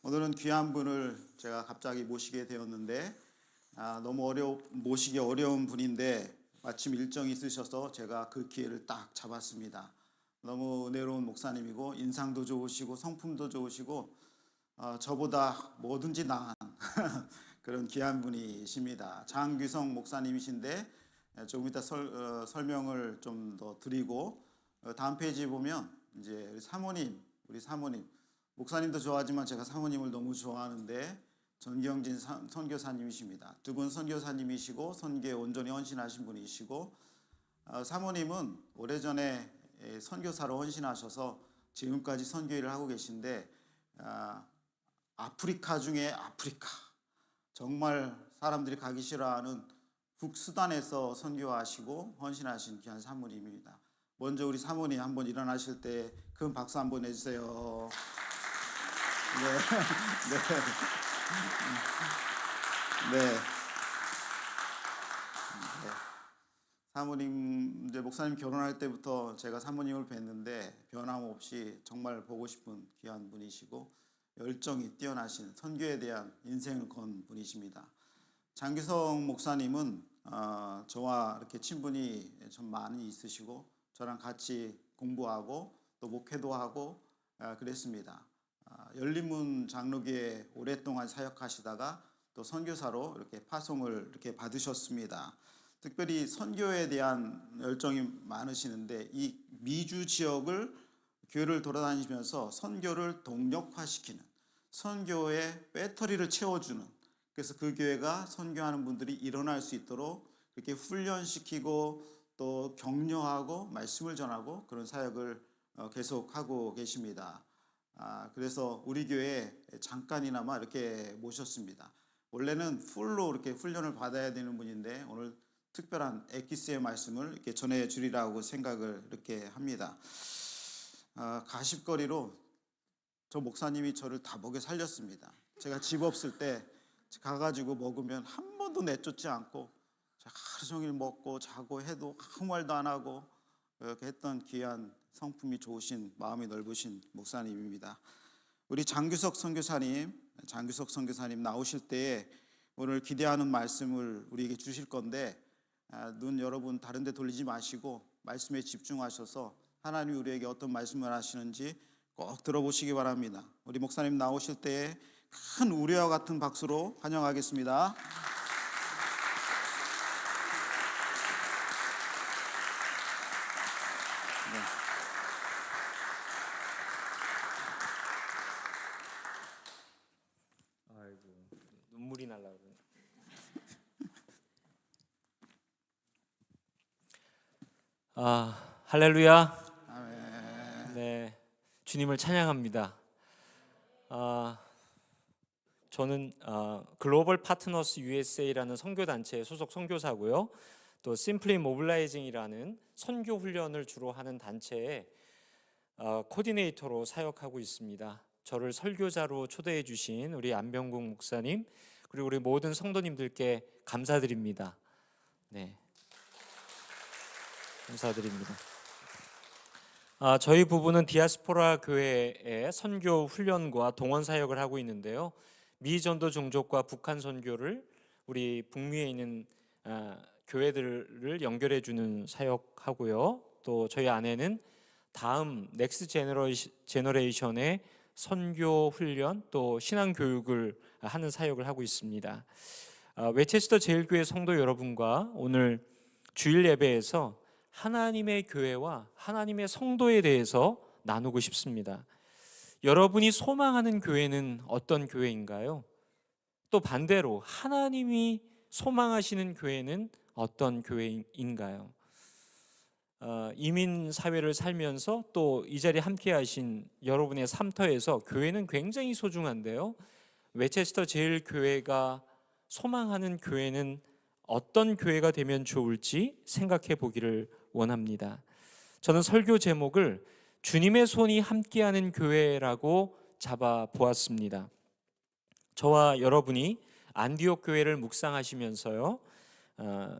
오늘은 귀한 분을 제가 갑자기 모시게 되었는데 너무 모시기 어려운 분인데 마침 일정이 있으셔서 제가 그 기회를 딱 잡았습니다. 너무 은혜로운 목사님이고 인상도 좋으시고 성품도 좋으시고 저보다 뭐든지 나은 그런 귀한 분이십니다. 장규성 목사님이신데 조금 이따 설명을 좀 더 드리고 다음 페이지 보면 이제 우리 사모님 목사님도 좋아하지만 제가 사모님을 너무 좋아하는데 전경진 선교사님이십니다. 두 분 선교사님이시고 선교에 온전히 헌신하신 분이시고 사모님은 오래전에 선교사로 헌신하셔서 지금까지 선교 일을 하고 계신데 아프리카 중에 아프리카 정말 사람들이 가기 싫어하는 북수단에서 선교하시고 헌신하신 귀한 사모님입니다. 먼저 우리 사모님 한번 일어나실 때 큰 박수 한번 내주세요. 네, 네, 네. 사모님 이제 목사님 결혼할 때부터 제가 사모님을 뵀는데 변함없이 정말 보고 싶은 귀한 분이시고 열정이 뛰어나신 선교에 대한 인생을 건 분이십니다. 장규성 목사님은 저와 이렇게 친분이 좀 많이 있으시고 저랑 같이 공부하고 또 목회도 하고 그랬습니다. 열린문 장로교에 오랫동안 사역하시다가 또 선교사로 이렇게 파송을 이렇게 받으셨습니다. 특별히 선교에 대한 열정이 많으시는데 이 미주 지역을 교회를 돌아다니면서 선교를 동력화시키는 선교의 배터리를 채워주는 그래서 그 교회가 선교하는 분들이 일어날 수 있도록 이렇게 훈련시키고 또 격려하고 말씀을 전하고 그런 사역을 계속하고 계십니다. 그래서 우리 교회에 잠깐이나마 이렇게 모셨습니다. 원래는 풀로 이렇게 훈련을 받아야 되는 분인데 오늘 특별한 엑기스의 말씀을 이렇게 전해 주리라고 생각을 이렇게 합니다. 가십거리로 저 목사님이 저를 다 먹여 살렸습니다. 제가 집 없을 때 가가지고 먹으면 한 번도 내쫓지 않고 하루 종일 먹고 자고 해도 아무 말도 안 하고 그렇게 했던 귀한 성품이 좋으신 마음이 넓으신 목사님입니다. 우리 장규석 선교사님 나오실 때에 오늘 기대하는 말씀을 우리에게 주실 건데 눈 여러분 다른 데 돌리지 마시고 말씀에 집중하셔서 하나님이 우리에게 어떤 말씀을 하시는지 꼭 들어보시기 바랍니다. 우리 목사님 나오실 때에 큰 우려와 같은 박수로 환영하겠습니다. 네. 아이고 눈물이 날라고. 할렐루야. 아멘. 네, 주님을 찬양합니다. 저는 글로벌 파트너스 USA라는 선교 단체의 소속 선교사고요. 또 심플리 모빌라이징이라는 선교 훈련을 주로 하는 단체의 코디네이터로 사역하고 있습니다. 저를 설교자로 초대해 주신 우리 안병국 목사님 그리고 우리 모든 성도님들께 감사드립니다. 네, 감사드립니다. 저희 부부는 디아스포라 교회의 선교 훈련과 동원 사역을 하고 있는데요. 미 전도 종족과 북한 선교를 우리 북미에 있는 교회들을 연결해 주는 사역하고요. 또 저희 아내는 다음 넥스트 제너레이션의 선교 훈련 또 신앙 교육을 하는 사역을 하고 있습니다. 웨체스터 제일교회 성도 여러분과 오늘 주일 예배에서 하나님의 교회와 하나님의 성도에 대해서 나누고 싶습니다. 여러분이 소망하는 교회는 어떤 교회인가요? 또 반대로 하나님이 소망하시는 교회는 어떤 교회인가요? 이민 사회를 살면서 또 이 자리에 함께 하신 여러분의 삶터에서 교회는 굉장히 소중한데요. 웨체스터 제일교회가 소망하는 교회는 어떤 교회가 되면 좋을지 생각해 보기를 원합니다. 저는 설교 제목을 주님의 손이 함께하는 교회라고 잡아 보았습니다. 저와 여러분이 안디옥 교회를 묵상하시면서요,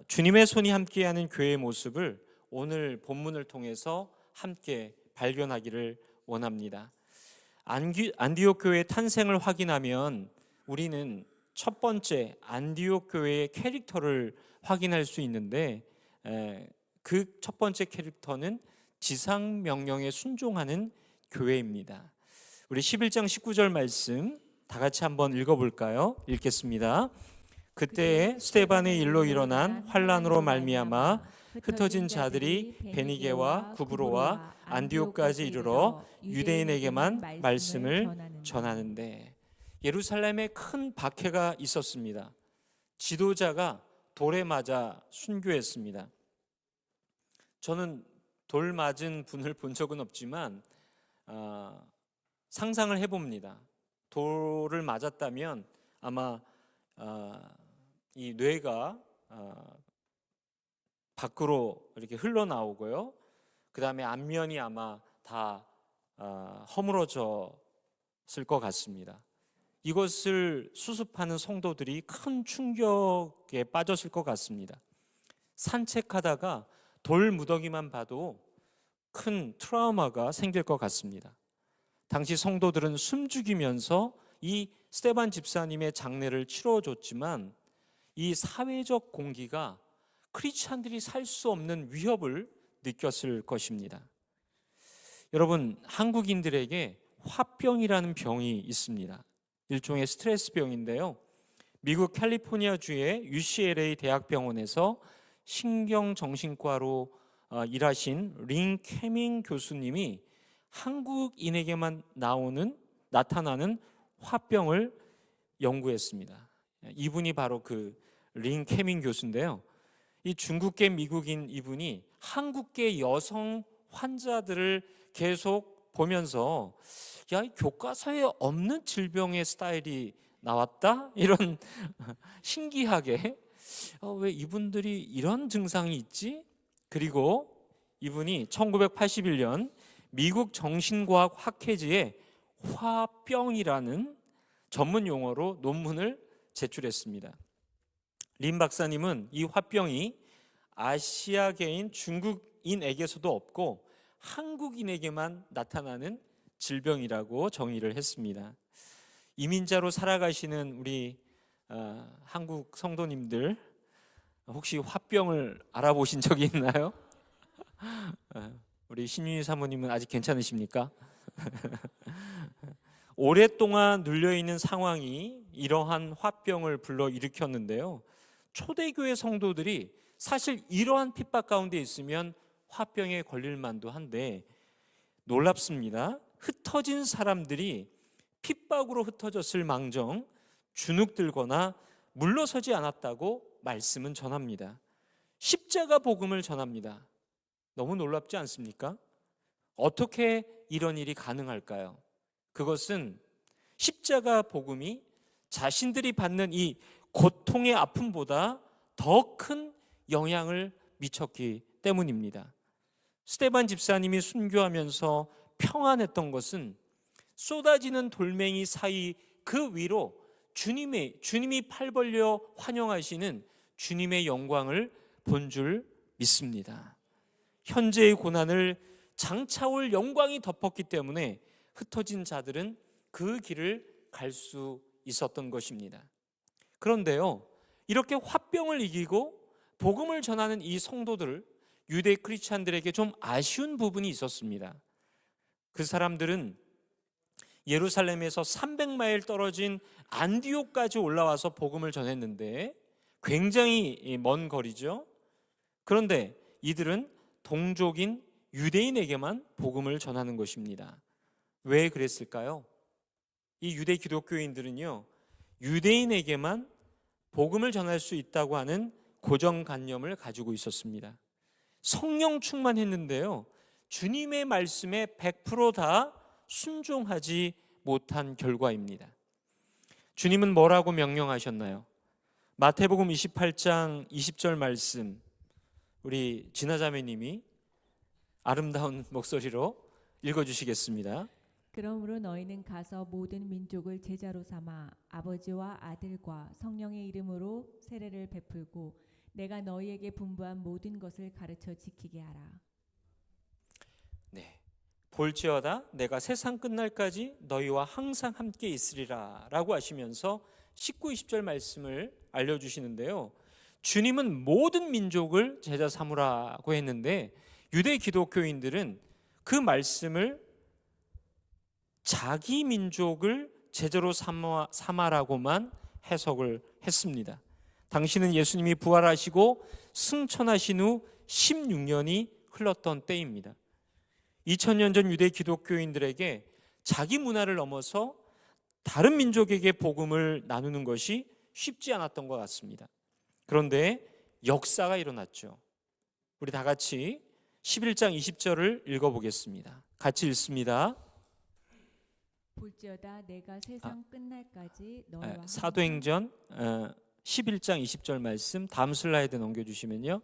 주님의 손이 함께하는 교회의 모습을 오늘 본문을 통해서 함께 발견하기를 원합니다. 안디옥 교회의 탄생을 확인하면 우리는 첫 번째 안디옥 교회의 캐릭터를 확인할 수 있는데, 그 첫 번째 캐릭터는 지상 명령에 순종하는 교회입니다. 우리 11장 19절 말씀 다 같이 한번 읽어볼까요? 읽겠습니다. 그때에 스데반의 일로 일어난 환란으로 말미암아 흩어진 자들이 베니게와 구브로와 안디옥까지 이르러 유대인에게만 말씀을 전하는데, 예루살렘에 큰 박해가 있었습니다. 지도자가 돌에 맞아 순교했습니다. 저는 돌 맞은 분을 본 적은 없지만 상상을 해봅니다. 돌을 맞았다면 아마 이 뇌가 밖으로 이렇게 흘러나오고요. 그 다음에 안면이 아마 다 허물어졌을 것 같습니다. 이것을 수습하는 성도들이 큰 충격에 빠졌을 것 같습니다. 산책하다가 돌 무더기만 봐도 큰 트라우마가 생길 것 같습니다. 당시 성도들은 숨죽이면서 이 스데반 집사님의 장례를 치러줬지만 이 사회적 공기가 크리스찬들이 살 수 없는 위협을 느꼈을 것입니다. 여러분, 한국인들에게 화병이라는 병이 있습니다. 일종의 스트레스 병인데요. 미국 캘리포니아주의 UCLA 대학병원에서 신경정신과로 일하신 린 캐밍 교수님이 한국인에게만 나타나는 화병을 연구했습니다. 이분이 바로 그 린 캐밍 교수인데요. 이 중국계 미국인 이분이 한국계 여성 환자들을 계속 보면서 야, 이 교과서에 없는 질병의 스타일이 나왔다? 이런 신기하게 왜 이분들이 이런 증상이 있지? 그리고 이분이 1981년 미국 정신과학 학회지에 화병이라는 전문 용어로 논문을 제출했습니다. 린 박사님은 이 화병이 아시아계인 중국인에게서도 없고 한국인에게만 나타나는 질병이라고 정의를 했습니다. 이민자로 살아가시는 우리 한국 성도님들, 혹시 화병을 알아보신 적이 있나요? 우리 신윤희 사모님은 아직 괜찮으십니까? 오랫동안 눌려있는 상황이 이러한 화병을 불러일으켰는데요. 초대교회 성도들이 사실 이러한 핍박 가운데 있으면 화병에 걸릴 만도 한데 놀랍습니다. 흩어진 사람들이 핍박으로 흩어졌을 망정 주눅들거나 물러서지 않았다고 말씀은 전합니다. 십자가 복음을 전합니다. 너무 놀랍지 않습니까? 어떻게 이런 일이 가능할까요? 그것은 십자가 복음이 자신들이 받는 이 고통의 아픔보다 더 큰 영향을 미쳤기 때문입니다. 스데반 집사님이 순교하면서 평안했던 것은 쏟아지는 돌멩이 사이 그 위로 주님이 팔 벌려 환영하시는 주님의 영광을 본 줄 믿습니다. 현재의 고난을 장차올 영광이 덮었기 때문에 흩어진 자들은 그 길을 갈 수 있었던 것입니다. 그런데요, 이렇게 화병을 이기고 복음을 전하는 이 성도들, 유대 크리스찬들에게 좀 아쉬운 부분이 있었습니다. 그 사람들은 예루살렘에서 300마일 떨어진 안디옥까지 올라와서 복음을 전했는데 굉장히 먼 거리죠. 그런데 이들은 동족인 유대인에게만 복음을 전하는 것입니다. 왜 그랬을까요? 이 유대 기독교인들은요, 유대인에게만 복음을 전할 수 있다고 하는 고정관념을 가지고 있었습니다. 성령 충만했는데요, 주님의 말씀에 100% 순종하지 못한 결과입니다. 주님은 뭐라고 명령하셨나요? 마태복음 28장 20절 말씀, 우리 진아자매님이 아름다운 목소리로 읽어주시겠습니다. 그러므로 너희는 가서 모든 민족을 제자로 삼아 아버지와 아들과 성령의 이름으로 세례를 베풀고 내가 너희에게 분부한 모든 것을 가르쳐 지키게 하라. 네, 볼지어다 내가 세상 끝날까지 너희와 항상 함께 있으리라 라고 하시면서 19, 20절 말씀을 알려주시는데요. 주님은 모든 민족을 제자 삼으라고 했는데 유대 기독교인들은 그 말씀을 자기 민족을 제자로 삼아라고만 해석을 했습니다. 당시는 예수님이 부활하시고 승천하신 후 16년이 흘렀던 때입니다. 2000년 전 유대 기독교인들에게 자기 문화를 넘어서 다른 민족에게 복음을 나누는 것이 쉽지 않았던 것 같습니다. 그런데 역사가 일어났죠. 우리 다 같이 11장 20절을 읽어보겠습니다. 같이 읽습니다. 볼지어다 내가 세상 끝날까지 너희와 사도행전 11장 20절 말씀 다음 슬라이드 넘겨주시면요.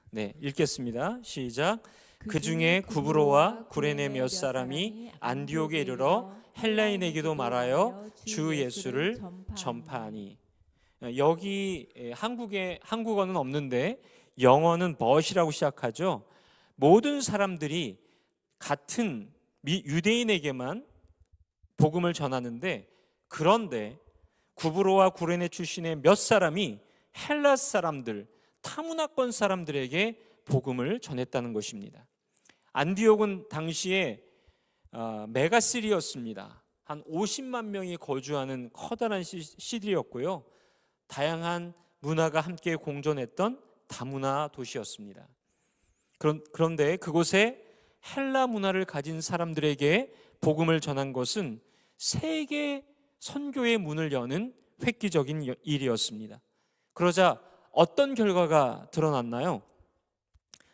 네, 읽겠습니다. 시작. 그 중에 구브로와 구레네 몇 사람이 안디옥에 이르러 헬라인에게도 말하여 주 예수를 전파하니. 여기 한국어는 없는데 영어는 but이라고 시작하죠. 모든 사람들이 같은 유대인에게만 복음을 전하는데, 그런데 구브로와 구레네 출신의 몇 사람이 헬라 사람들, 타문화권 사람들에게 복음을 전했다는 것입니다. 안디옥은 당시에 메가시리였습니다. 한 50만 명이 거주하는 커다란 시리였고요. 다양한 문화가 함께 공존했던 다문화 도시였습니다. 그런데 그곳에 헬라 문화를 가진 사람들에게 복음을 전한 것은 세계 선교의 문을 여는 획기적인 일이었습니다. 그러자 어떤 결과가 드러났나요?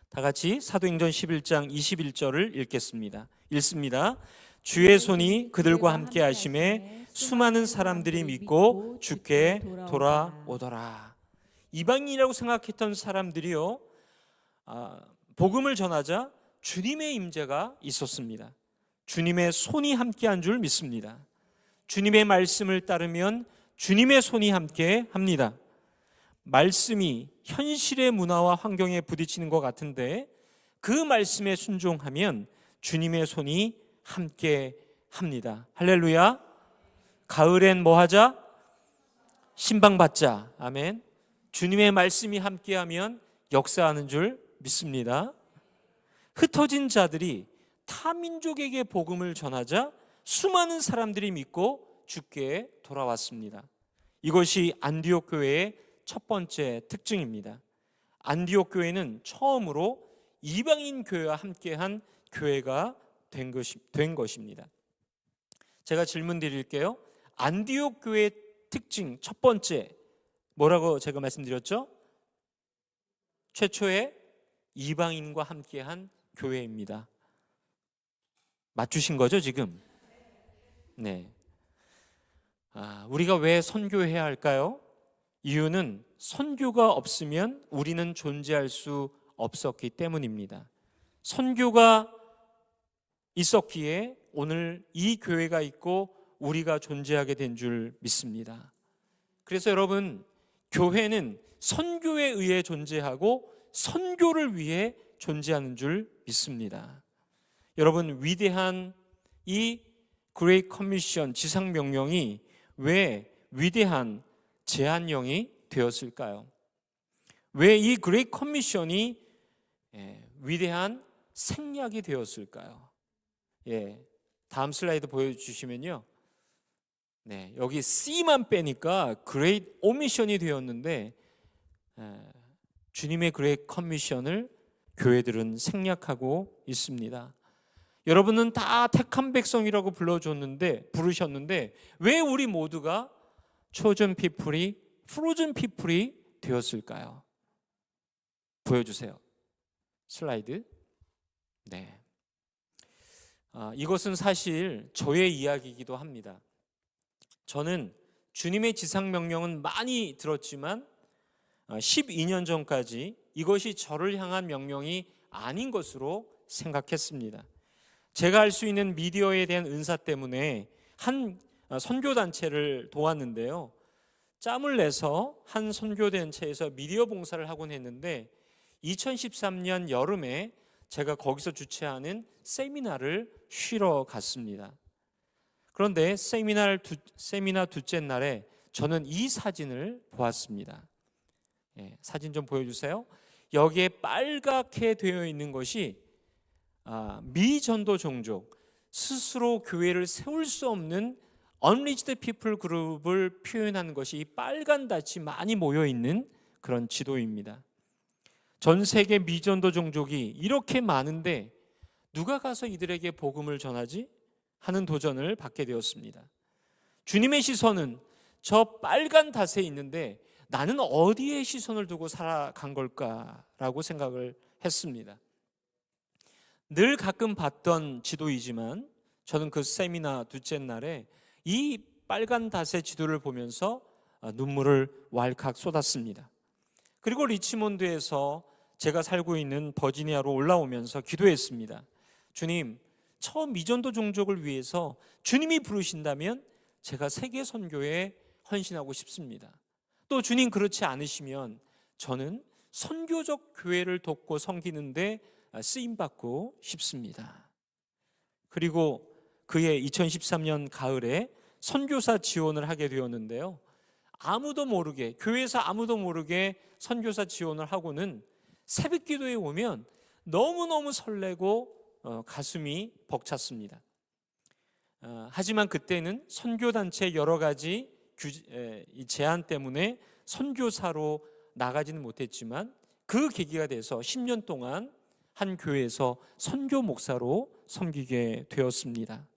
다 같이 사도행전 11장 21절을 읽겠습니다. 읽습니다. 주의 손이 그들과 함께 하심에 수많은 사람들이 믿고 주께 돌아오더라. 이방인이라고 생각했던 사람들이요, 복음을 전하자 주님의 임재가 있었습니다. 주님의 손이 함께한 줄 믿습니다. 주님의 말씀을 따르면 주님의 손이 함께 합니다. 말씀이 현실의 문화와 환경에 부딪히는 것 같은데 그 말씀에 순종하면 주님의 손이 함께 합니다. 할렐루야. 가을엔 뭐 하자? 신방 받자. 아멘. 주님의 말씀이 함께하면 역사하는 줄 믿습니다. 흩어진 자들이 타민족에게 복음을 전하자 수많은 사람들이 믿고 주께 돌아왔습니다. 이것이 안디옥 교회의 첫 번째 특징입니다. 안디옥 교회는 처음으로 이방인 교회와 함께한 교회가 된 것입니다. 제가 질문 드릴게요. 안디옥 교회의 특징 첫 번째 뭐라고 제가 말씀드렸죠? 최초의 이방인과 함께한 교회입니다. 맞추신 거죠 지금? 네. 우리가 왜 선교해야 할까요? 이유는 선교가 없으면 우리는 존재할 수 없었기 때문입니다. 선교가 있었기에 오늘 이 교회가 있고 우리가 존재하게 된 줄 믿습니다. 그래서 여러분, 교회는 선교에 의해 존재하고 선교를 위해 존재하는 줄 믿습니다. 여러분, 위대한 이 그레이트 커미션 지상명령이 왜 위대한 제한령이 되었을까요? 왜 이 그레이트 커미션이 위대한 생략이 되었을까요? 다음 슬라이드 보여주시면요. 여기 C만 빼니까 그레이트 오미션이 되었는데 주님의 그레이트 커미션을 교회들은 생략하고 있습니다. 여러분은 다 택한 백성이라고 부르셨는데 왜 우리 모두가 초전 피플이 프로즌 피플이 되었을까요? 보여주세요. 슬라이드. 이것은 사실 저의 이야기이기도 합니다. 저는 주님의 지상명령은 많이 들었지만 12년 전까지 이것이 저를 향한 명령이 아닌 것으로 생각했습니다. 제가 할 수 있는 미디어에 대한 은사 때문에 한 선교단체를 도왔는데요. 짬을 내서 한 선교단체에서 미디어 봉사를 하곤 했는데 2013년 여름에 제가 거기서 주최하는 세미나를 쉬러 갔습니다. 그런데 세미나 둘째 날에 저는 이 사진을 보았습니다. 사진 좀 보여주세요. 여기에 빨갛게 되어 있는 것이 미전도 종족, 스스로 교회를 세울 수 없는 unreached people 그룹을 표현하는 것이 이 빨간 닷이 많이 모여 있는 그런 지도입니다. 전 세계 미전도 종족이 이렇게 많은데 누가 가서 이들에게 복음을 전하지? 하는 도전을 받게 되었습니다. 주님의 시선은 저 빨간 닷에 있는데 나는 어디에 시선을 두고 살아간 걸까라고 생각을 했습니다. 늘 가끔 봤던 지도이지만 저는 그 세미나 둘째 날에 이 빨간 닷의 지도를 보면서 눈물을 왈칵 쏟았습니다. 그리고 리치몬드에서 제가 살고 있는 버지니아로 올라오면서 기도했습니다. 주님, 저 미전도 종족을 위해서 주님이 부르신다면 제가 세계 선교에 헌신하고 싶습니다. 또 주님 그렇지 않으시면 저는 선교적 교회를 돕고 섬기는데 쓰임받고 싶습니다. 그리고 그해 2013년 가을에 선교사 지원을 하게 되었는데요. 아무도 모르게, 교회에서 아무도 모르게 선교사 지원을 하고는 새벽 기도에 오면 너무너무 설레고 가슴이 벅찼습니다. 하지만 그때는 선교단체 여러 가지 제한 때문에 선교사로 나가지는 못했지만 그 계기가 돼서 10년 동안 한 교회에서 선교 목사로 섬기게 되었습니다.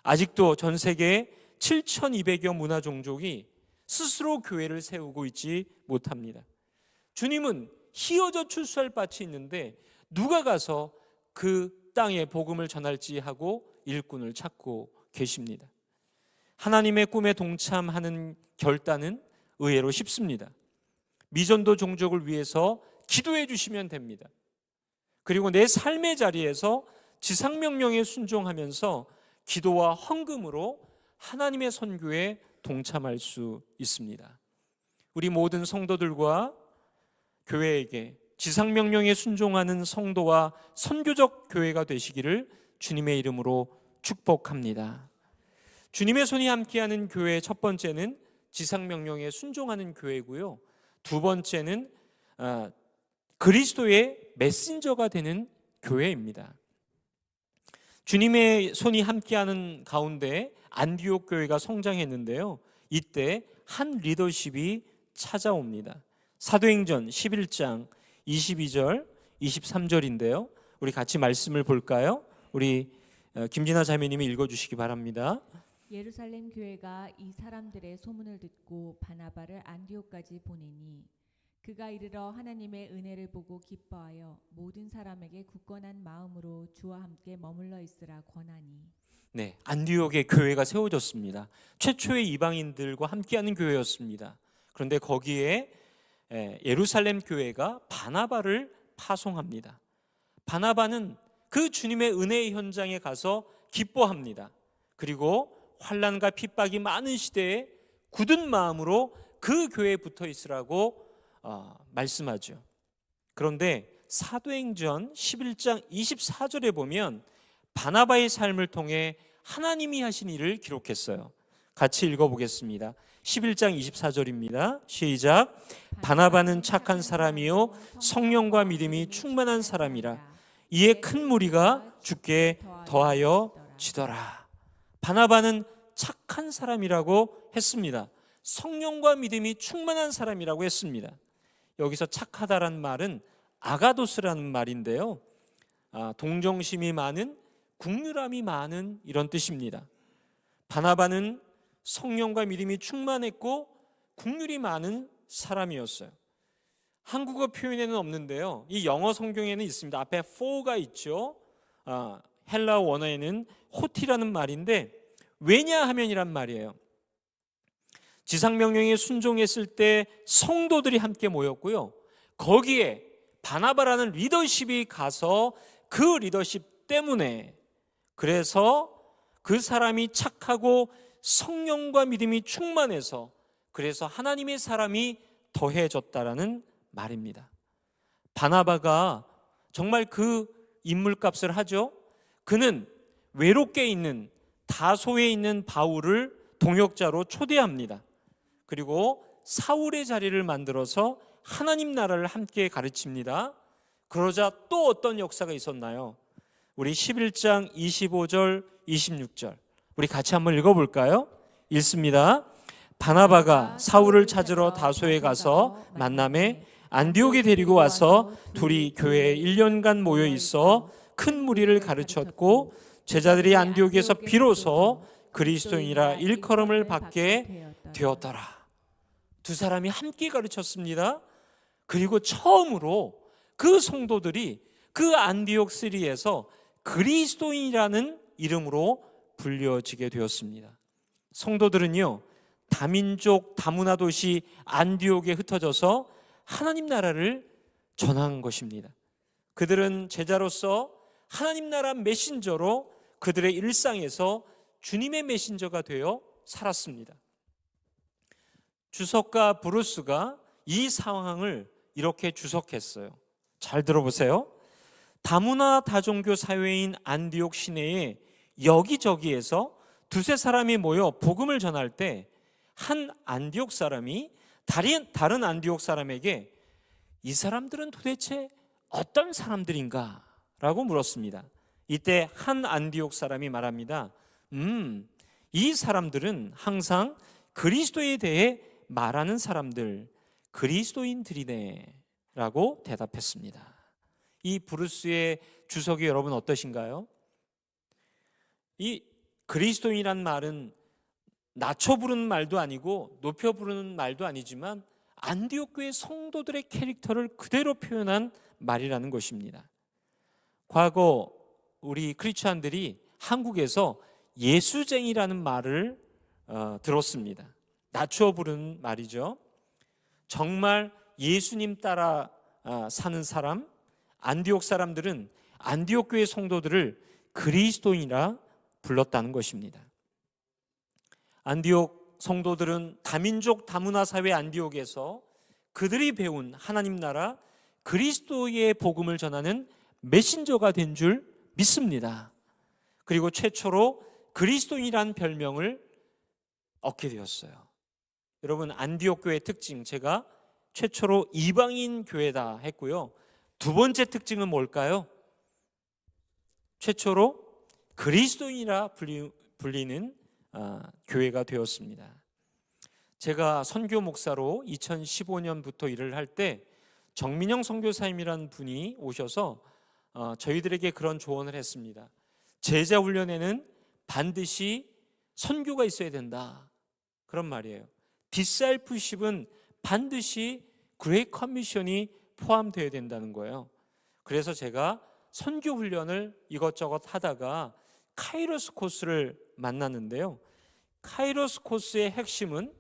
아직도 전 세계 7,200여 문화 종족이 스스로 교회를 세우고 있지 못합니다. 주님은 희어져 출소할 밭이 있는데 누가 가서 그 땅에 복음을 전할지 하고 일꾼을 찾고 계십니다. 하나님의 꿈에 동참하는 결단은 의외로 쉽습니다. 미전도 종족을 위해서 기도해 주시면 됩니다. 그리고 내 삶의 자리에서 지상명령에 순종하면서 기도와 헌금으로 하나님의 선교에 동참할 수 있습니다. 우리 모든 성도들과 교회에게 지상명령에 순종하는 성도와 선교적 교회가 되시기를 주님의 이름으로 축복합니다. 주님의 손이 함께하는 교회 첫 번째는 지상명령에 순종하는 교회고요. 두 번째는 그리스도의 메신저가 되는 교회입니다. 주님의 손이 함께하는 가운데 안디옥 교회가 성장했는데요. 이때 한 리더십이 찾아옵니다. 사도행전 11장 22절, 23절인데요. 우리 같이 말씀을 볼까요? 우리 김진아 자매님이 읽어주시기 바랍니다. 예루살렘 교회가 이 사람들의 소문을 듣고 바나바를 안디옥까지 보내니 그가 이르러 하나님의 은혜를 보고 기뻐하여 모든 사람에게 굳건한 마음으로 주와 함께 머물러 있으라 권하니. 네, 안디옥의 교회가 세워졌습니다. 최초의 이방인들과 함께하는 교회였습니다. 그런데 거기에 예루살렘 교회가 바나바를 파송합니다. 바나바는 그 주님의 은혜의 현장에 가서 기뻐합니다. 그리고 환난과 핍박이 많은 시대에 굳은 마음으로 그 교회에 붙어 있으라고 말씀하죠. 그런데 사도행전 11장 24절에 보면 바나바의 삶을 통해 하나님이 하신 일을 기록했어요. 같이 읽어보겠습니다. 11장 24절입니다. 시작. 바나바는 착한 사람이요 성령과 믿음이 충만한 사람이라 이에 큰 무리가 주께 더하여 지더라. 바나바는 착한 사람이라고 했습니다. 성령과 믿음이 충만한 사람이라고 했습니다. 여기서 착하다란 말은 아가도스라는 말인데요. 동정심이 많은, 국률함이 많은 이런 뜻입니다. 바나바는 성령과 믿음이 충만했고 국률이 많은 사람이었어요. 한국어 표현에는 없는데요. 이 영어 성경에는 있습니다. 앞에 for가 있죠. 헬라어 원어에는 호티라는 말인데 왜냐하면이란 말이에요. 지상명령에 순종했을 때 성도들이 함께 모였고요. 거기에 바나바라는 리더십이 가서 그 리더십 때문에 그래서 그 사람이 착하고 성령과 믿음이 충만해서 그래서 하나님의 사람이 더해졌다라는 말입니다. 바나바가 정말 그 인물값을 하죠. 그는 외롭게 있는 다소에 있는 바울을 동역자로 초대합니다. 그리고 사울의 자리를 만들어서 하나님 나라를 함께 가르칩니다. 그러자 또 어떤 역사가 있었나요? 우리 11장 25절 26절 우리 같이 한번 읽어볼까요? 읽습니다. 바나바가 사울을 찾으러 다소에 가서 만남에 안디옥에 데리고 와서 둘이 교회에 1년간 모여 있어 큰 무리를 가르쳤고 제자들이 안디옥에서 비로소 그리스도인이라 일컬음을 받게 되었더라. 두 사람이 함께 가르쳤습니다. 그리고 처음으로 그 성도들이 그 안디옥 시리에서 그리스도인이라는 이름으로 불려지게 되었습니다. 성도들은요, 다민족 다문화 도시 안디옥에 흩어져서 하나님 나라를 전한 것입니다. 그들은 제자로서 하나님 나라 메신저로 그들의 일상에서 주님의 메신저가 되어 살았습니다. 주석가 브루스가 이 상황을 이렇게 주석했어요. 잘 들어보세요. 다문화 다종교 사회인 안디옥 시내에 여기저기에서 두세 사람이 모여 복음을 전할 때 한 안디옥 사람이 다른 안디옥 사람에게 이 사람들은 도대체 어떤 사람들인가? 라고 물었습니다. 이때 한 안디옥 사람이 말합니다. 이 사람들은 항상 그리스도에 대해 말하는 사람들, 그리스도인들이네 라고 대답했습니다. 이 브루스의 주석이 여러분 어떠신가요? 이 그리스도인이란 말은 낮춰 부르는 말도 아니고 높여 부르는 말도 아니지만 안디옥 교회 성도들의 캐릭터를 그대로 표현한 말이라는 것입니다. 과거 우리 크리스찬들이 한국에서 예수쟁이라는 말을 들었습니다. 낮춰 부르는 말이죠. 정말 예수님 따라 사는 사람, 안디옥 사람들은 안디옥 교회 성도들을 그리스도인이라 불렀다는 것입니다. 안디옥 성도들은 다민족 다문화 사회 안디옥에서 그들이 배운 하나님 나라 그리스도의 복음을 전하는 메신저가 된 줄 믿습니다. 그리고 최초로 그리스도인이란 별명을 얻게 되었어요. 여러분, 안디옥 교회의 특징, 제가 최초로 이방인 교회다 했고요. 두 번째 특징은 뭘까요? 최초로 그리스도인이라 불리는 교회가 되었습니다. 제가 선교 목사로 2015년부터 일을 할 때 정민영 선교사님이라는 분이 오셔서 저희들에게 그런 조언을 했습니다. 제자 훈련에는 반드시 선교가 있어야 된다. 그런 말이에요. 디사이플십은 반드시 그레이트 커미션이 포함되어야 된다는 거예요. 그래서 제가 선교 훈련을 이것저것 하다가 카이로스 코스를 만났는데요. 카이로스 코스의 핵심은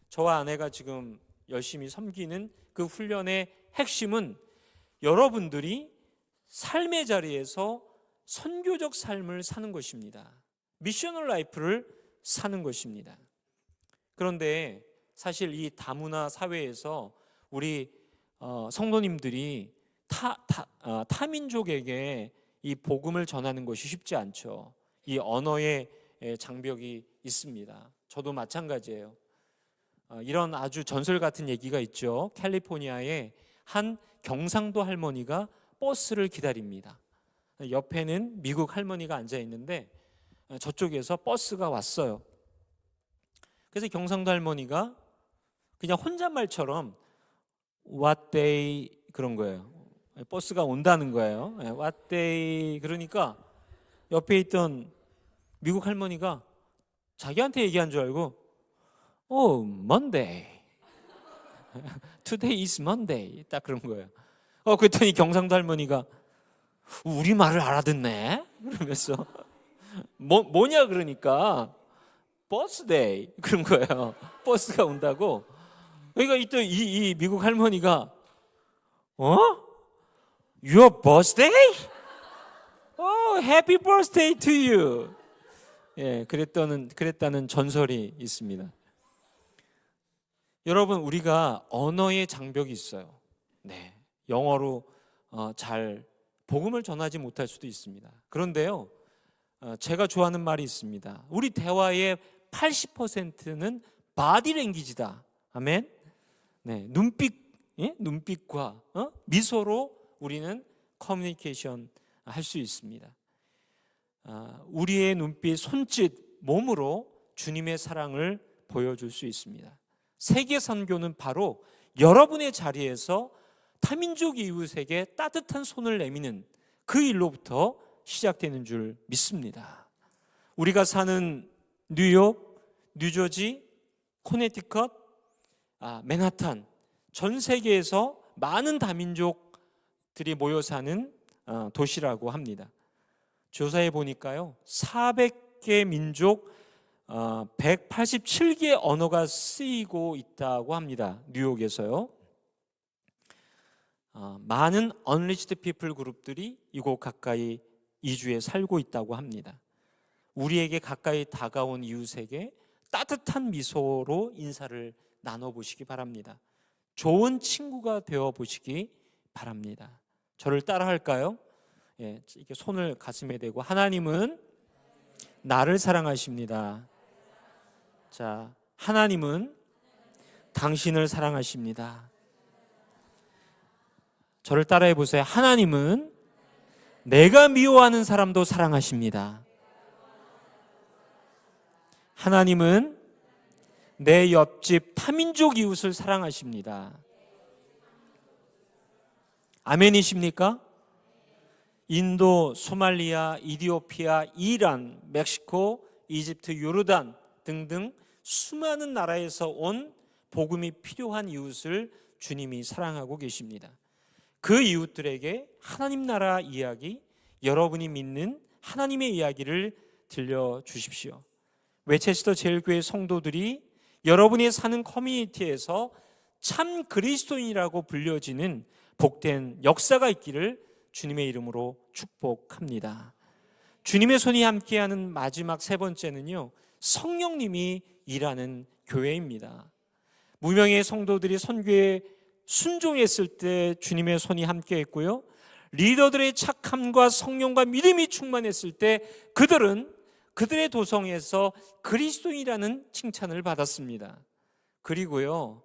저와 아내가 지금 열심히 섬기는 그 훈련의 핵심은 여러분들이 삶의 자리에서 선교적 삶을 사는 것입니다. 미셔널 라이프를 사는 것입니다. 그런데 사실 이 다문화 사회에서 우리 성도님들이 타민족에게 이 복음을 전하는 것이 쉽지 않죠. 이 언어의 장벽이 있습니다. 저도 마찬가지예요. 이런 아주 전설 같은 얘기가 있죠. 캘리포니아에 한 경상도 할머니가 버스를 기다립니다. 옆에는 미국 할머니가 앉아 있는데 저쪽에서 버스가 왔어요. 그래서 경상도 할머니가 그냥 혼잣말처럼 What day 그런 거예요. 버스가 온다는 거예요. What day 그러니까 옆에 있던 미국 할머니가 자기한테 얘기한 줄 알고 Monday. Today is Monday. 딱 그런 거예요. 그랬더니 경상도 할머니가 우리 말을 알아듣네? 그러면서 뭐냐 그러니까 버스데이 그런 거예요. 버스가 온다고. 그러니까 또 이 미국 할머니가 Your birthday? Happy birthday to you. 예, 그랬다는 전설이 있습니다. 여러분, 우리가 언어의 장벽이 있어요. 네, 영어로 잘 복음을 전하지 못할 수도 있습니다. 그런데요, 제가 좋아하는 말이 있습니다. 우리 대화의 80%는 바디 랭귀지다. 아멘. 네, 눈빛과 미소로 우리는 커뮤니케이션 할 수 있습니다. 우리의 눈빛, 손짓, 몸으로 주님의 사랑을 보여줄 수 있습니다. 세계 선교는 바로 여러분의 자리에서 타민족 이웃에게 따뜻한 손을 내미는 그 일로부터 시작되는 줄 믿습니다. 우리가 사는 뉴욕, 뉴저지, 코네티컷, 맨하탄, 전 세계에서 많은 다민족들이 모여 사는 도시라고 합니다. 조사해 보니까요, 400개 민족 187개 언어가 쓰이고 있다고 합니다. 뉴욕에서요. 많은 언리치드 피플 그룹들이 이곳 가까이 이주에 살고 있다고 합니다. 우리에게 가까이 다가온 이웃에게 따뜻한 미소로 인사를 나눠보시기 바랍니다. 좋은 친구가 되어보시기 바랍니다. 저를 따라 할까요? 예, 이렇게 손을 가슴에 대고, 하나님은 나를 사랑하십니다. 자, 하나님은 당신을 사랑하십니다. 저를 따라해 보세요. 하나님은 내가 미워하는 사람도 사랑하십니다. 하나님은 내 옆집 타민족 이웃을 사랑하십니다. 아멘이십니까? 인도, 소말리아, 이디오피아, 이란, 멕시코, 이집트, 요르단 등등 수많은 나라에서 온 복음이 필요한 이웃을 주님이 사랑하고 계십니다. 그 이웃들에게 하나님 나라 이야기, 여러분이 믿는 하나님의 이야기를 들려주십시오. 웨체스터 제일교회 성도들이 여러분이 사는 커뮤니티에서 참 그리스도인이라고 불려지는 복된 역사가 있기를 주님의 이름으로 축복합니다. 주님의 손이 함께하는 마지막 세 번째는요, 성령님이 일하는 교회입니다. 무명의 성도들이 선교에 순종했을 때 주님의 손이 함께했고요, 리더들의 착함과 성령과 믿음이 충만했을 때 그들의 도성에서 그리스도인이라는 칭찬을 받았습니다. 그리고요,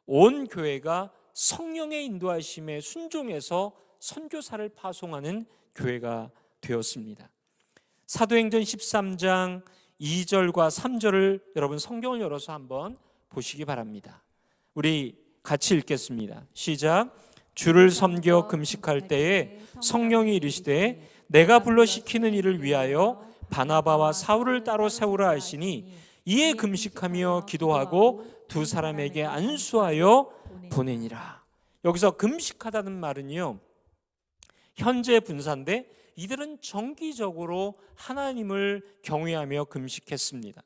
온 교회가 성령의 인도하심에 순종해서 선교사를 파송하는 교회가 되었습니다. 사도행전 13장 2절과 3절을 여러분 성경을 열어서 한번 보시기 바랍니다. 우리 같이 읽겠습니다. 시작. 주를 섬겨 금식할 때에 성령이 이르시되 내가 불러 시키는 일을 위하여 바나바와 사울을 따로 세우라 하시니 이에 금식하며 기도하고 두 사람에게 안수하여 보내니라. 여기서 금식하다는 말은요, 현재 분사인데 이들은 정기적으로 하나님을 경외하며 금식했습니다.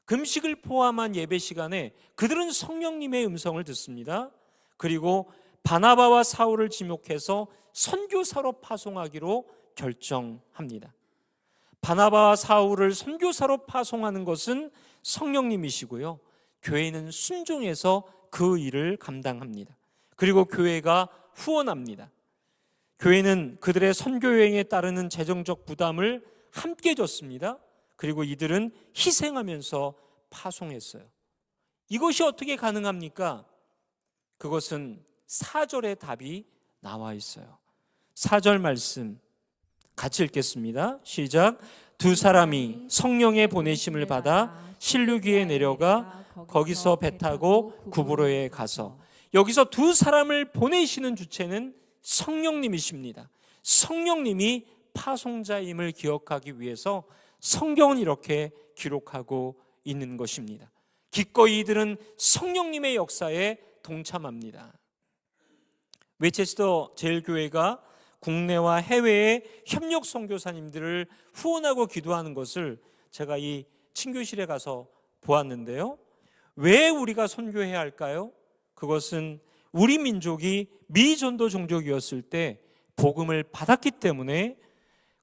금식을 포함한 예배 시간에 그들은 성령님의 음성을 듣습니다. 그리고 바나바와 사울을 지목해서 선교사로 파송하기로 결정합니다. 바나바와 사울을 선교사로 파송하는 것은 성령님이시고요, 교회는 순종해서 그 일을 감당합니다. 그리고 교회가 후원합니다. 교회는 그들의 선교 여행에 따르는 재정적 부담을 함께 졌습니다. 그리고 이들은 희생하면서 파송했어요. 이것이 어떻게 가능합니까? 그것은 4절의 답이 나와 있어요. 4절 말씀 같이 읽겠습니다. 시작. 두 사람이 성령의 보내심을 받아 실루기에 내려가 거기서 배 타고 구브로에 가서, 여기서 두 사람을 보내시는 주체는 성령님이십니다. 성령님이 파송자임을 기억하기 위해서 성경은 이렇게 기록하고 있는 것입니다. 기꺼이 이들은 성령님의 역사에 동참합니다. 웨체스터 제일교회가 국내와 해외의 협력 선교사님들을 후원하고 기도하는 것을 제가 이 친교실에 가서 보았는데요, 왜 우리가 선교해야 할까요? 그것은 우리 민족이 미전도 종족이었을 때 복음을 받았기 때문에,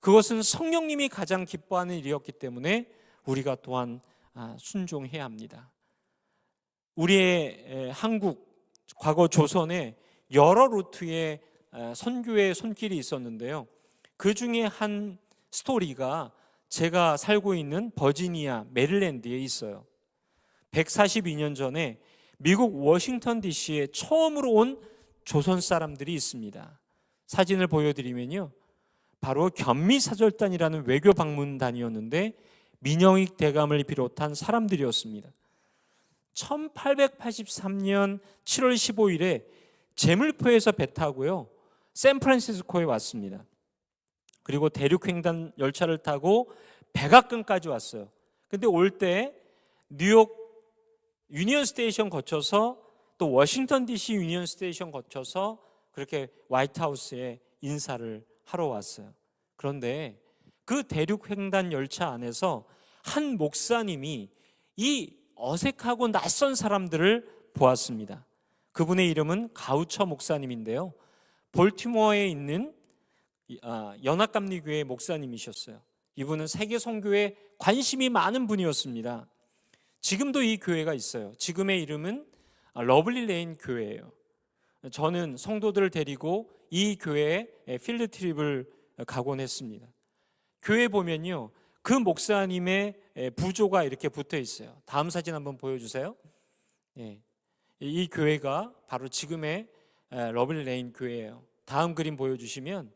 그것은 성령님이 가장 기뻐하는 일이었기 때문에 우리가 또한 순종해야 합니다. 우리의 한국, 과거 조선에 여러 루트의 선교의 손길이 있었는데요. 그 중에 한 스토리가 제가 살고 있는 버지니아, 메릴랜드에 있어요. 142년 전에 미국 워싱턴 DC에 처음으로 온 조선 사람들이 있습니다. 사진을 보여드리면요, 바로 견미사절단이라는 외교 방문단이었는데 민영익 대감을 비롯한 사람들이었습니다. 1883년 7월 15일에 제물포에서 배 타고요, 샌프란시스코에 왔습니다. 그리고 대륙횡단 열차를 타고 백악관까지 왔어요. 근데 올 때 뉴욕 유니언 스테이션 거쳐서 또 워싱턴 DC 유니언 스테이션 거쳐서 그렇게 화이트하우스에 인사를 하러 왔어요. 그런데 그 대륙횡단 열차 안에서 한 목사님이 이 어색하고 낯선 사람들을 보았습니다. 그분의 이름은 가우처 목사님인데요, 볼티모어에 있는 연합감리교회 목사님이셨어요. 이분은 세계 선교에 관심이 많은 분이었습니다. 지금도 이 교회가 있어요. 지금의 이름은 러블리 레인 교회예요. 저는 성도들을 데리고 이 교회에 필드 트립을 가곤 했습니다. 교회 보면요, 그 목사님의 부조가 이렇게 붙어 있어요. 다음 사진 한번 보여주세요. 이 교회가 바로 지금의 러블리 레인 교회예요. 다음 그림 보여주시면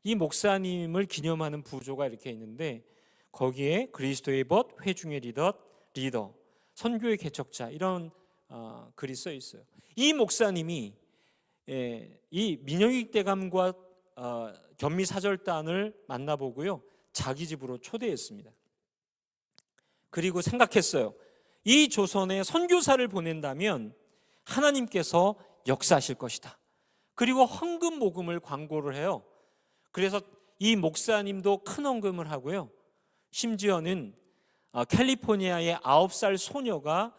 이 목사님을 기념하는 부조가 이렇게 있는데 거기에 그리스도의 벗, 회중의 리더, 선교의 개척자, 이런 글이 써 있어요. 이 목사님이 이 민영익 대감과 견미사절단을 만나보고요, 자기 집으로 초대했습니다. 그리고 생각했어요. 이 조선에 선교사를 보낸다면 하나님께서 역사하실 것이다. 그리고 헌금 모금을 광고를 해요. 그래서 이 목사님도 큰 헌금을 하고요, 심지어는 캘리포니아의 9살 소녀가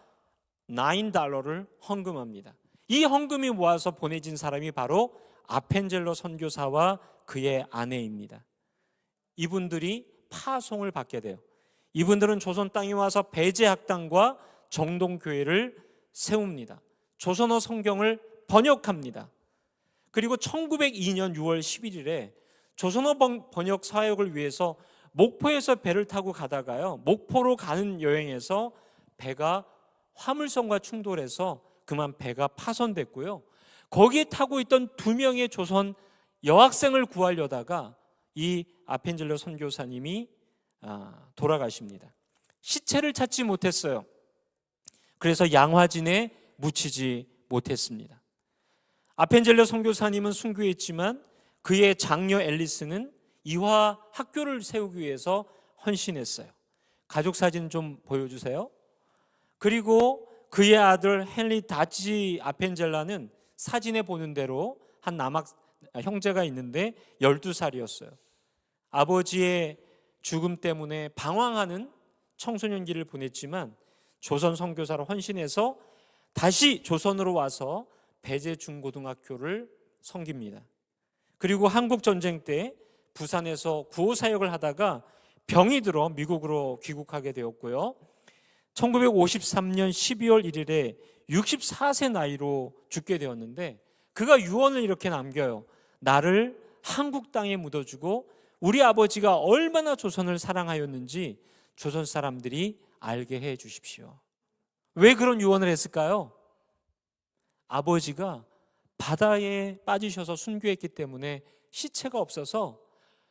$9를 헌금합니다. 이 헌금이 모아서 보내진 사람이 바로 아펜젤러 선교사와 그의 아내입니다. 이분들이 파송을 받게 돼요. 이분들은 조선 땅에 와서 배제학당과 정동교회를 세웁니다. 조선어 성경을 번역합니다. 그리고 1902년 6월 11일에 조선어 번역 사역을 위해서 목포에서 배를 타고 가다가요, 목포로 가는 여행에서 배가 화물선과 충돌해서 그만 배가 파손됐고요, 거기에 타고 있던 2명의 조선 여학생을 구하려다가 이 아펜젤러 선교사님이 돌아가십니다. 시체를 찾지 못했어요. 그래서 양화진에 묻히지 못했습니다. 아펜젤러 선교사님은 순교했지만 그의 장녀 앨리스는 이화 학교를 세우기 위해서 헌신했어요. 가족 사진 좀 보여주세요. 그리고 그의 아들 헨리 다치 아펜젤라는 사진에 보는 대로 한 남학 형제가 있는데 12살이었어요. 아버지의 죽음 때문에 방황하는 청소년기를 보냈지만 조선 선교사로 헌신해서 다시 조선으로 와서 배제 중고등학교를 섬깁니다. 그리고 한국 전쟁 때 부산에서 구호 사역을 하다가 병이 들어 미국으로 귀국하게 되었고요. 1953년 12월 1일에 64세 나이로 죽게 되었는데 그가 유언을 이렇게 남겨요. 나를 한국 땅에 묻어주고 우리 아버지가 얼마나 조선을 사랑하였는지 조선 사람들이 알게 해 주십시오. 왜 그런 유언을 했을까요? 아버지가 바다에 빠지셔서 순교했기 때문에 시체가 없어서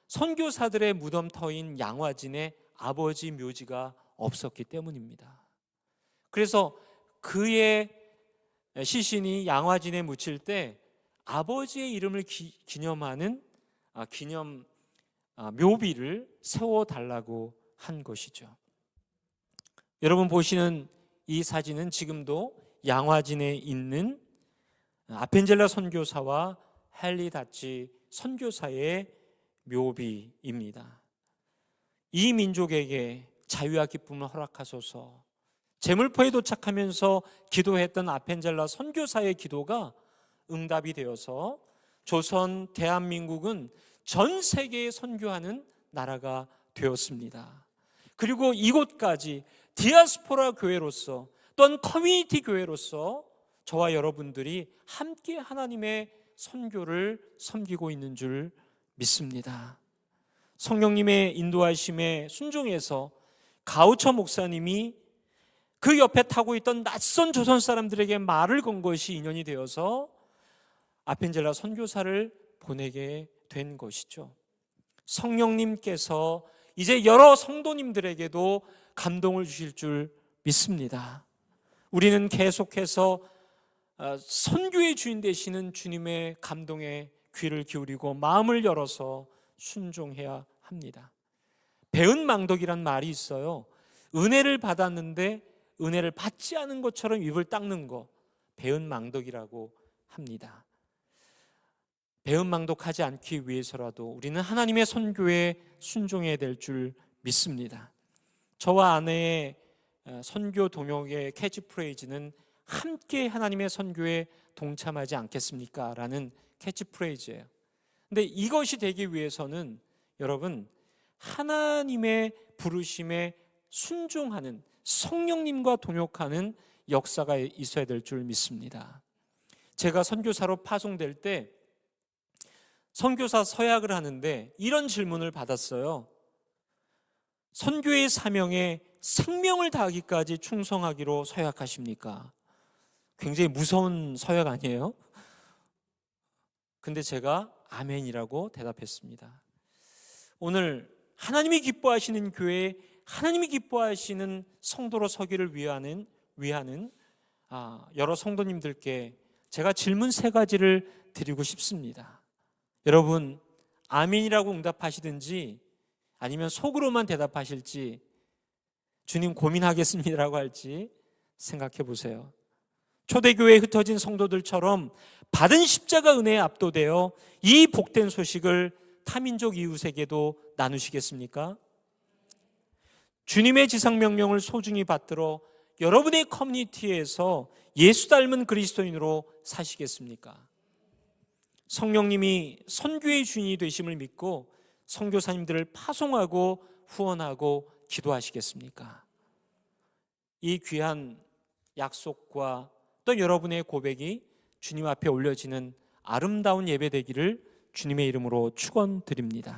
선교사들의 무덤터인 양화진에 아버지 묘지가 없었기 때문입니다. 그래서 그의 시신이 양화진에 묻힐 때 아버지의 이름을 기념하는 기념 묘비를 세워달라고 한 것이죠. 여러분 보시는 이 사진은 지금도 양화진에 있는 아펜젤라 선교사와 헨리 다치 선교사의 묘비입니다. 이 민족에게 자유와 기쁨을 허락하소서. 제물포에 도착하면서 기도했던 아펜젤라 선교사의 기도가 응답이 되어서 조선 대한민국은 전 세계에 선교하는 나라가 되었습니다. 그리고 이곳까지 디아스포라 교회로서 또한 커뮤니티 교회로서 저와 여러분들이 함께 하나님의 선교를 섬기고 있는 줄 믿습니다. 성령님의 인도하심에 순종해서 가우처 목사님이 그 옆에 타고 있던 낯선 조선 사람들에게 말을 건 것이 인연이 되어서 아펜젤라 선교사를 보내게 된 것이죠. 성령님께서 이제 여러 성도님들에게도 감동을 주실 줄 믿습니다. 우리는 계속해서 선교의 주인 되시는 주님의 감동에 귀를 기울이고 마음을 열어서 순종해야 합니다. 배은망덕이란 말이 있어요. 은혜를 받았는데 은혜를 받지 않은 것처럼 입을 닦는 거, 배은망덕이라고 합니다. 배은망덕하지 않기 위해서라도 우리는 하나님의 선교에 순종해야 될 줄 믿습니다. 저와 아내의 선교 동역의 캐치프레이즈는 함께 하나님의 선교에 동참하지 않겠습니까? 라는 캐치프레이즈예요. 근데 이것이 되기 위해서는 여러분, 하나님의 부르심에 순종하는, 성령님과 동역하는 역사가 있어야 될 줄 믿습니다. 제가 선교사로 파송될 때 선교사 서약을 하는데 이런 질문을 받았어요. 선교의 사명에 생명을 다하기까지 충성하기로 서약하십니까? 굉장히 무서운 서약 아니에요? 근데 제가 아멘이라고 대답했습니다. 오늘 하나님이 기뻐하시는 교회에 하나님이 기뻐하시는 성도로 서기를 위하는 여러 성도님들께 제가 질문 3가지를 드리고 싶습니다. 여러분, 아멘이라고 응답하시든지 아니면 속으로만 대답하실지, 주님 고민하겠습니다라고 할지 생각해 보세요. 초대교회에 흩어진 성도들처럼 받은 십자가 은혜에 압도되어 이 복된 소식을 타민족 이웃에게도 나누시겠습니까? 주님의 지상명령을 소중히 받들어 여러분의 커뮤니티에서 예수 닮은 그리스도인으로 사시겠습니까? 성령님이 선교의 주인이 되심을 믿고 선교사님들을 파송하고 후원하고 기도하시겠습니까? 이 귀한 약속과 또 여러분의 고백이 주님 앞에 올려지는 아름다운 예배 되기를 주님의 이름으로 축원드립니다.